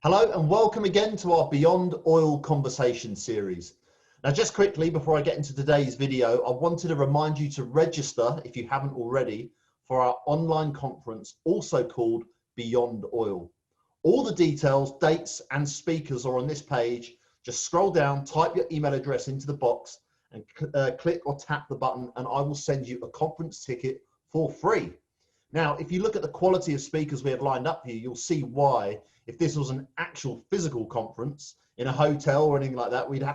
Hello and welcome again to our Beyond Oil Conversation series. Now just quickly before I get into today's video, I wanted to remind you to register, if you haven't already, for our online conference, also called Beyond Oil. All the details, dates and speakers are on this page. Just scroll down, type your email address into the box and click or tap the button and I will send you a conference ticket for free. Now, if you look at the quality of speakers we have lined up here, you'll see why. If this was an actual physical conference in a hotel or anything like that, we'd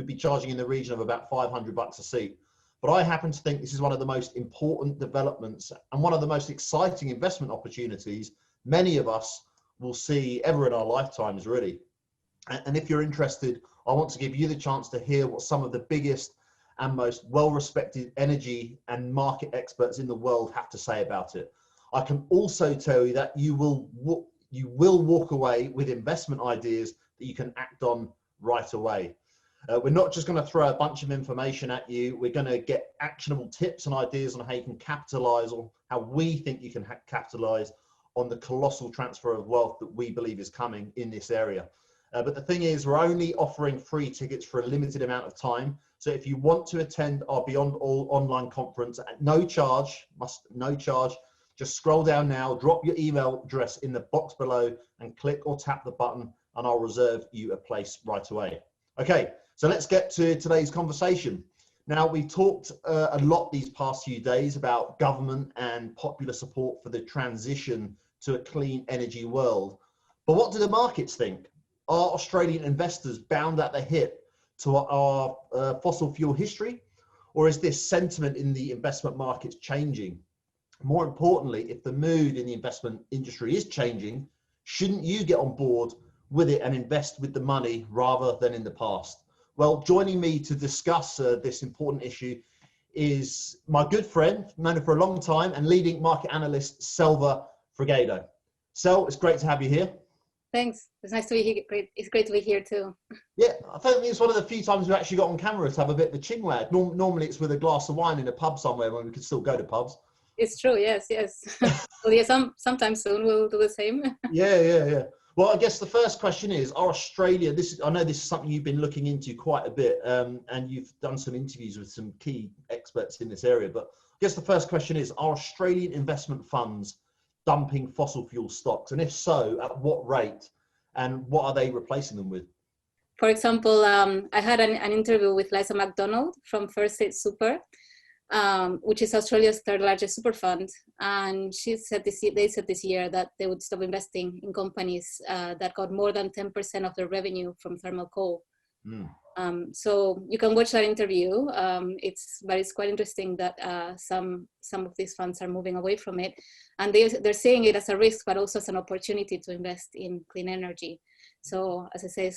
be charging in the region of about $500 a seat. But I happen to think this is one of the most important developments and one of the most exciting investment opportunities many of us will see ever in our lifetimes, really. And if you're interested, I want to give you the chance to hear what some of the biggest and most well-respected energy and market experts in the world have to say about it. I can also tell you that you will walk away with investment ideas that you can act on right away. We're not just going to throw a bunch of information at you. We're going to get actionable tips and ideas on how you can capitalize, or how we think you can capitalize on the colossal transfer of wealth that we believe is coming in this area. But the thing is, we're only offering free tickets for a limited amount of time. So if you want to attend our Beyond Oil online conference at no charge, just scroll down now, drop your email address in the box below and click or tap the button and I'll reserve you a place right away. Okay, so let's get to today's conversation. Now, we've talked a lot these past few days about government and popular support for the transition to a clean energy world. But what do the markets think? Are Australian investors bound at the hip to our fossil fuel history? Or is this sentiment in the investment markets changing? More importantly, if the mood in the investment industry is changing, shouldn't you get on board with it and invest with the money rather than in the past? Well, joining me to discuss this important issue is my good friend, known her for a long time, and leading market analyst, Selva Fregado. Sel, it's great to have you here. Thanks. It's nice to be here. It's great to be here too. Yeah, I think it's one of the few times we've actually got on camera to have a bit of a chinwag. Normally it's with a glass of wine in a pub somewhere when we can still go to pubs. It's true. Yes. Well, yeah. Sometime soon we'll do the same. Yeah. Well, I guess the first question is, are Australia, I know this is something you've been looking into quite a bit, and you've done some interviews with some key experts in this area, but I guess the first question is, are Australian investment funds dumping fossil fuel stocks? And if so, at what rate? And what are they replacing them with? For example, I had an interview with Lisa McDonald from First State Super, which is Australia's third largest super fund. And they said this year that they would stop investing in companies that got more than 10% of their revenue from thermal coal. So you can watch that interview. It's quite interesting that some of these funds are moving away from it, and they're seeing it as a risk, but also as an opportunity to invest in clean energy. So as I say,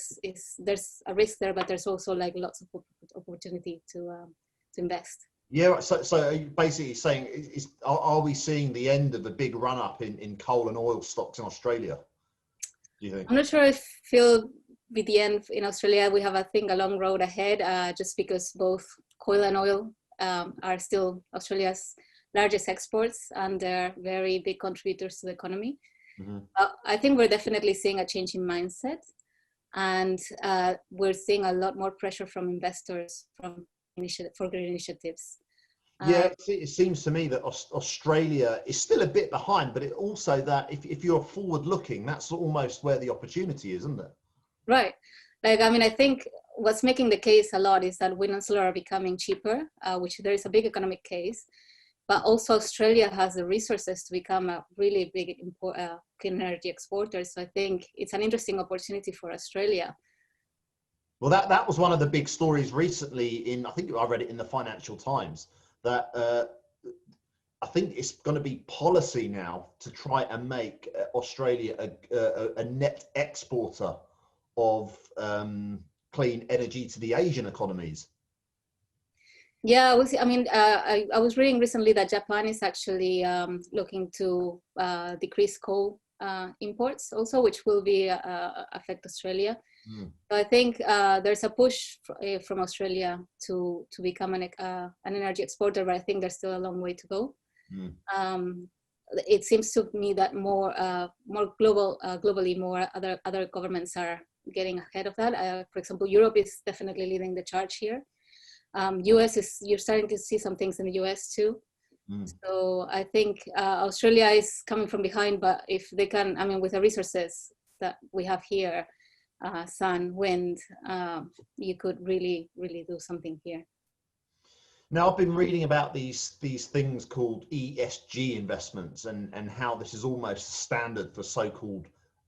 there's a risk there, but there's also like lots of opportunity to invest. Yeah, so are you basically saying, are we seeing the end of the big run up in coal and oil stocks in Australia, do you think? I'm not sure if Phil, with the end in Australia, we have, I think, a long road ahead, just because both coal and oil are still Australia's largest exports and they're very big contributors to the economy. I think we're definitely seeing a change in mindset, and we're seeing a lot more pressure from investors for green initiatives. Yeah, it seems to me that Australia is still a bit behind, but it also that if you're forward looking, that's almost where the opportunity is, isn't it? Right. Like, I mean, I think what's making the case a lot is that wind and solar are becoming cheaper, which there is a big economic case, but also Australia has the resources to become a really big clean energy exporter. So I think it's an interesting opportunity for Australia. Well, that was one of the big stories recently I think I read it in the Financial Times, that I think it's going to be policy now to try and make Australia a net exporter of clean energy to the Asian economies. Yeah, I was reading recently that Japan is actually looking to decrease coal imports also, which will affect Australia. So I think there's a push from Australia to become an energy exporter, but I think there's still a long way to go. it seems to me that more globally, more other governments are getting ahead of that. For example, Europe is definitely leading the charge here. US is, you're starting to see some things in the US too. So I think Australia is coming from behind, but if they can, I mean, with the resources that we have here, sun, wind, you could really do something here. Now, I've been reading about these things called ESG investments and how this is almost standard for so-called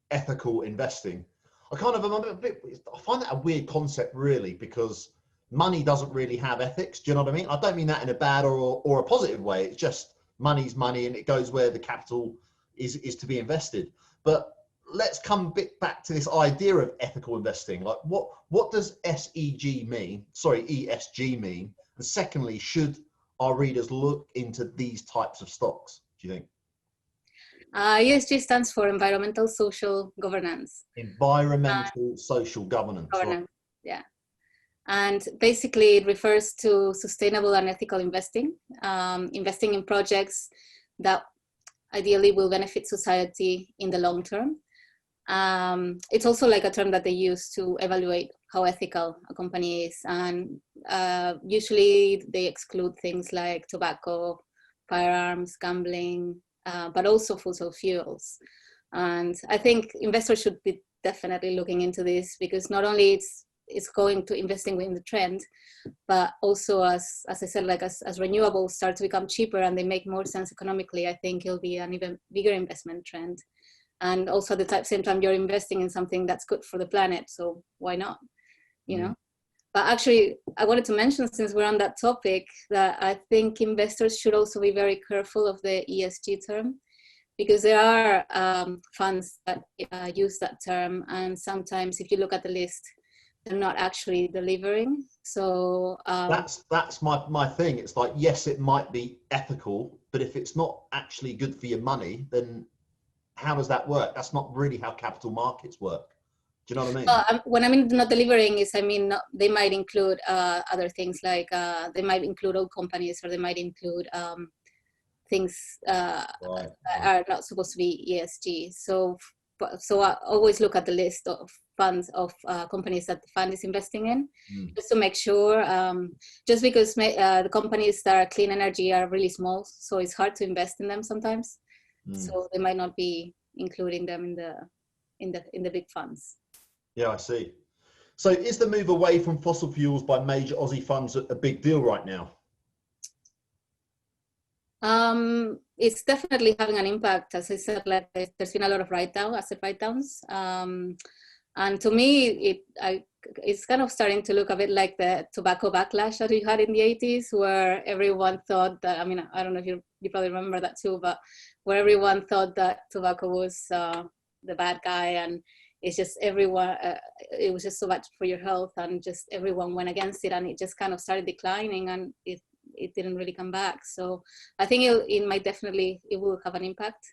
ethical investing. I find that a weird concept, really, because money doesn't really have ethics. Do you know what I mean? I don't mean that in a bad or a positive way. It's just money's money and it goes where the capital is to be invested. But let's come a bit back to this idea of ethical investing. Like what does ESG mean? And secondly, should our readers look into these types of stocks, do you think? ESG stands for environmental social governance. Environmental social governance. Right? Yeah. And basically it refers to sustainable and ethical investing, investing in projects that ideally will benefit society in the long term. It's also like a term that they use to evaluate how ethical a company is. And usually they exclude things like tobacco, firearms, gambling, but also fossil fuels. And I think investors should be definitely looking into this, because not only it's going to investing in the trend, but also as I said, like as renewables start to become cheaper and they make more sense economically, I think it'll be an even bigger investment trend. And also at the same time, you're investing in something that's good for the planet, so why not, you know? But actually, I wanted to mention, since we're on that topic, that I think investors should also be very careful of the ESG term, because there are funds that use that term, and sometimes if you look at the list, they're not actually delivering. So that's my thing. It's like, yes, it might be ethical, but if it's not actually good for your money, then how does that work? That's not really how capital markets work. Do you know what I mean? When I mean not delivering is, I mean, they might include other things, like they might include old companies, or they might include things that are not supposed to be ESG. So I always look at the list of funds of companies that the fund is investing in, just to make sure, just because the companies that are clean energy are really small, so it's hard to invest in them sometimes. So they might not be including them in the big funds. Yeah, I see. So is the move away from fossil fuels by major Aussie funds a big deal right now? It's definitely having an impact. As I said, like, there's been a lot of asset write-downs. And to me, it's kind of starting to look a bit like the tobacco backlash that we had in the 80s, where everyone thought that, I mean, I don't know if you probably remember that too, but where everyone thought that tobacco was the bad guy, and it's just everyone, it was just so bad for your health, and just everyone went against it, and it just kind of started declining, and it didn't really come back. So I think it might definitely, it will have an impact.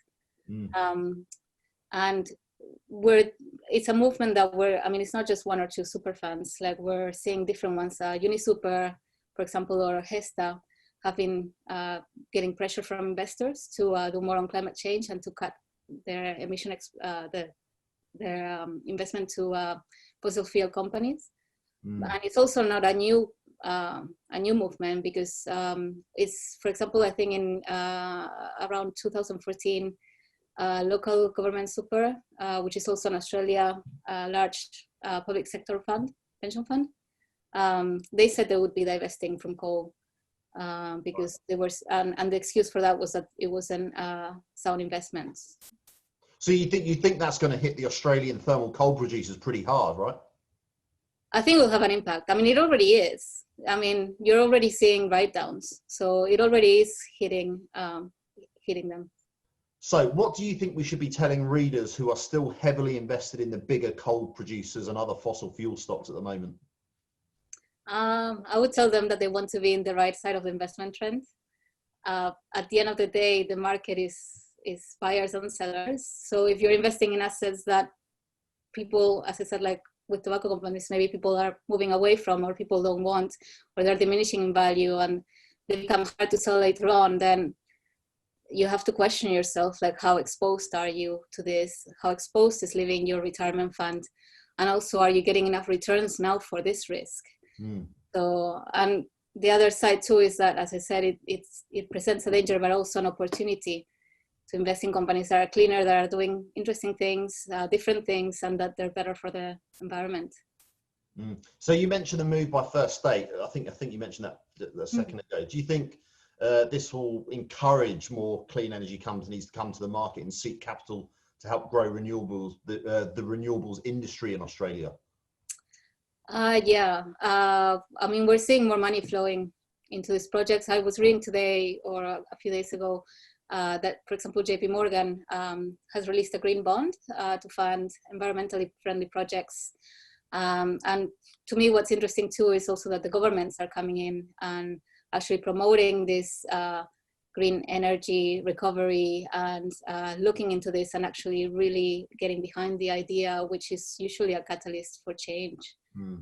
And it's a movement that I mean, it's not just one or two super funds, like we're seeing different ones. UniSuper, for example, or Hesta have been getting pressure from investors to do more on climate change and to cut their emission, their investment to fossil fuel companies. And it's also not a new movement, because it's, for example, I think in around 2014, local government super, which is also in Australia, a large public sector fund, pension fund, they said they would be divesting from coal because they were, and the excuse for that was that it wasn't sound investments. So you think that's going to hit the Australian thermal coal producers pretty hard, right? I think it will have an impact. I mean, it already is. I mean, you're already seeing write-downs, so it already is hitting them. So what do you think we should be telling readers who are still heavily invested in the bigger coal producers and other fossil fuel stocks at the moment? I would tell them that they want to be in the right side of the investment trend. At the end of the day, the market is buyers and sellers. So if you're investing in assets that people, as I said, like with tobacco companies, maybe people are moving away from, or people don't want, or they're diminishing in value and they become hard to sell later on, then you have to question yourself, like how exposed are you to this? How exposed is living your retirement fund? And also, are you getting enough returns now for this risk? Mm. So, and the other side too is that, as I said, it presents a danger, but also an opportunity to invest in companies that are cleaner, that are doing interesting things, different things, and that they're better for the environment. Mm. So you mentioned the move by First State. I think you mentioned that a second ago. Do you think this will encourage more clean energy companies to come to the market and seek capital to help grow renewables, the renewables industry in Australia? Yeah, I mean, we're seeing more money flowing into these projects. I was reading today or a few days ago that, for example, JP Morgan has released a green bond to fund environmentally friendly projects. And to me, what's interesting too is also that the governments are coming in and actually promoting this green energy recovery and looking into this and actually really getting behind the idea, which is usually a catalyst for change. Hmm.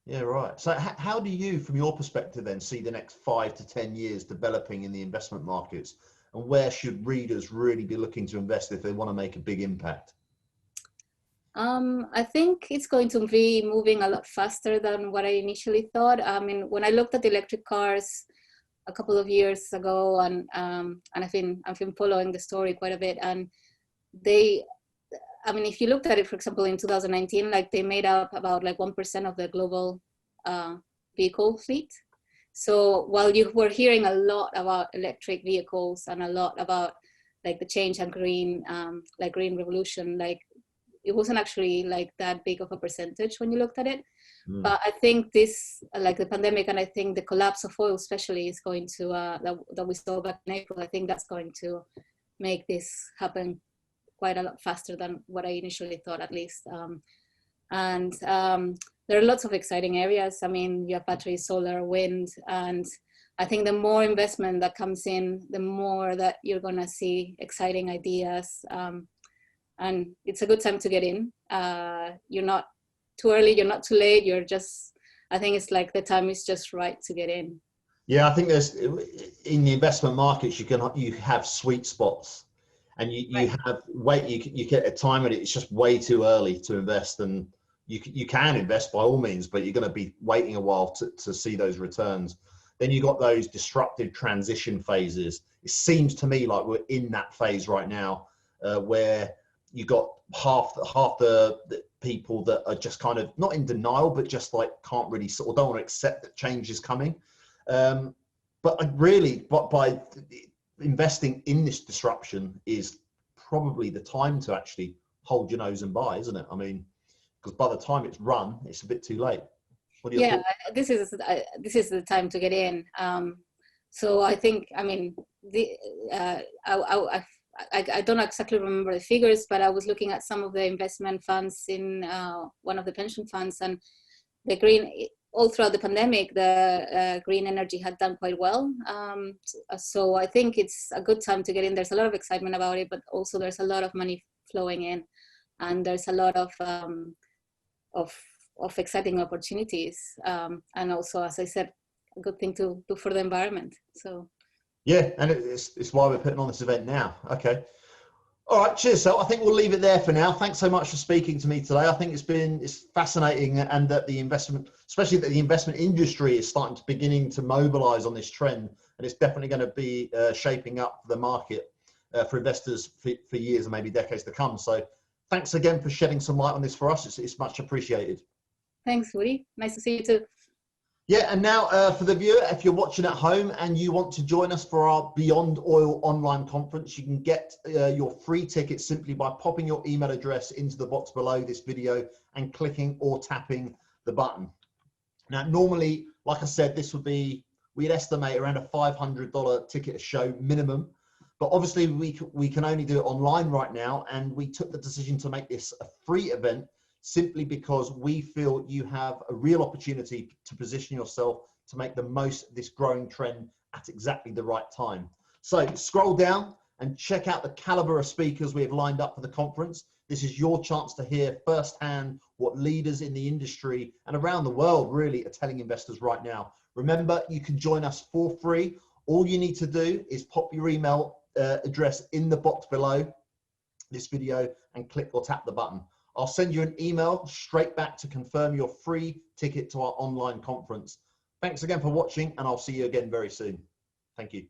Yeah, right. So how do you, from your perspective then, see the next 5 to 10 years developing in the investment markets? And where should readers really be looking to invest if they want to make a big impact? I think it's going to be moving a lot faster than what I initially thought. I mean, when I looked at electric cars a couple of years ago, and I've been following the story quite a bit, and I mean, if you looked at it, for example, in 2019, like they made up about like 1% of the global vehicle fleet. So while you were hearing a lot about electric vehicles and a lot about like the change and green, like green revolution, like it wasn't actually like that big of a percentage when you looked at it. Mm. But I think this, like the pandemic, and I think the collapse of oil especially is going to, that we saw back in April, I think that's going to make this happen quite a lot faster than what I initially thought, at least. There are lots of exciting areas. I mean, you have battery, solar, wind, and I think the more investment that comes in, the more that you're gonna see exciting ideas. And it's a good time to get in. You're not too early, you're not too late, you're just, I think it's like the time is just right to get in. Yeah, I think there's, in the investment markets, you have sweet spots. And you Right. you get a time when it's just way too early to invest, and you can invest by all means, but you're going to be waiting a while to see those returns. Then you got those disruptive transition phases. It seems to me like we're in that phase right now, where you got half the people that are just kind of not in denial, but just like can't really sort of don't want to accept that change is coming. But by investing in this disruption is probably the time to actually hold your nose and buy, isn't it? I mean, because by the time it's run, it's a bit too late. What are your thoughts? This is the time to get in. So I think, I mean, I don't exactly remember the figures, but I was looking at some of the investment funds in one of the pension funds, and the green, all throughout the pandemic, the green energy had done quite well. So I think it's a good time to get in. There's a lot of excitement about it, but also there's a lot of money flowing in, and there's a lot of exciting opportunities. And also, as I said, a good thing to do for the environment. So. Yeah, and it's why we're putting on this event now. Okay. All right, cheers. So I think we'll leave it there for now. Thanks so much for speaking to me today. I think it's fascinating, and that the investment, especially that the investment industry is beginning to mobilize on this trend, and it's definitely going to be shaping up the market for investors for years and maybe decades to come. So thanks again for shedding some light on this for us. It's much appreciated. Thanks, Woody. Nice to see you too. Yeah, and now for the viewer, if you're watching at home and you want to join us for our Beyond Oil online conference, you can get your free ticket simply by popping your email address into the box below this video and clicking or tapping the button. Now, normally, like I said, this would be, we'd estimate around a $500 ticket a show minimum, but obviously we can only do it online right now, and we took the decision to make this a free event simply because we feel you have a real opportunity to position yourself to make the most of this growing trend at exactly the right time. So scroll down and check out the caliber of speakers we have lined up for the conference. This is your chance to hear firsthand what leaders in the industry and around the world really are telling investors right now. Remember, you can join us for free All you need to do is pop your email address in the box below this video and click or tap the button. I'll send you an email straight back to confirm your free ticket to our online conference. Thanks again for watching, and I'll see you again very soon. Thank you.